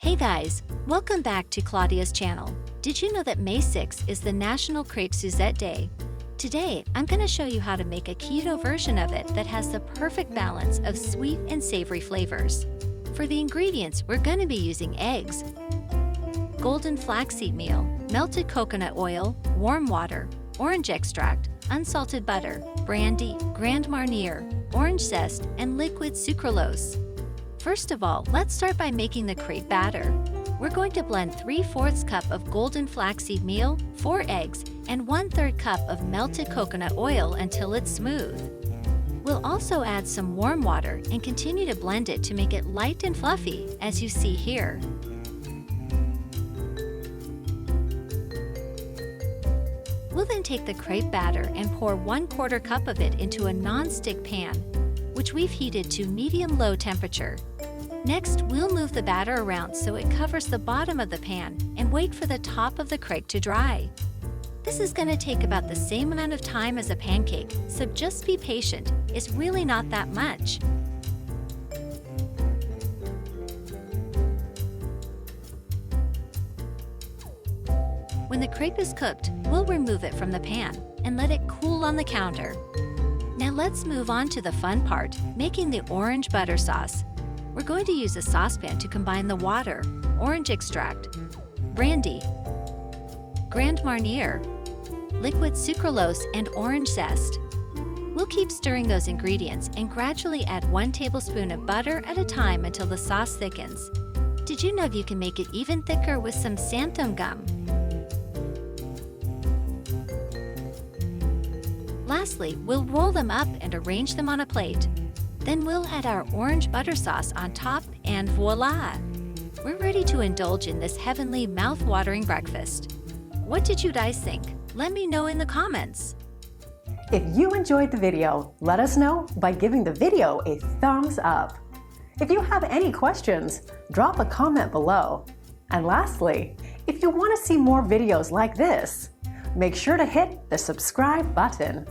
Hey guys, welcome back to Claudia's channel. Did you know that May 6th is the National Crepes Suzzete Day? Today, I'm going to show you how to make a keto version of it that has the perfect balance of sweet and savory flavors. For the ingredients, we're going to be using eggs, golden flaxseed meal, melted coconut oil, warm water, orange extract, unsalted butter, brandy, Grand Marnier, orange zest, and liquid sucralose. First of all, let's start by making the crepe batter. We're going to blend 3/4 cup of golden flaxseed meal, 4 eggs, and 1/3 cup of melted coconut oil until it's smooth. We'll also add some warm water and continue to blend it to make it light and fluffy, as you see here. We'll then take the crepe batter and pour 1/4 cup of it into a non-stick pan, which we've heated to medium-low temperature. Next, we'll move the batter around so it covers the bottom of the pan and wait for the top of the crepe to dry. This is going to take about the same amount of time as a pancake, so just be patient. It's really not that much. When the crepe is cooked, we'll remove it from the pan and let it cool on the counter. Now let's move on to the fun part, making the orange butter sauce. We're going to use a saucepan to combine the water, orange extract, brandy, Grand Marnier, liquid sucralose, and orange zest. We'll keep stirring those ingredients and gradually add 1 tablespoon of butter at a time until the sauce thickens. Did you know you can make it even thicker with some xanthan gum? Lastly, we'll roll them up and arrange them on a plate. Then we'll add our orange butter sauce on top and voila! We're ready to indulge in this heavenly, mouth-watering breakfast. What did you guys think? Let me know in the comments. If you enjoyed the video, let us know by giving the video a thumbs up. If you have any questions, drop a comment below. And lastly, if you want to see more videos like this, make sure to hit the subscribe button.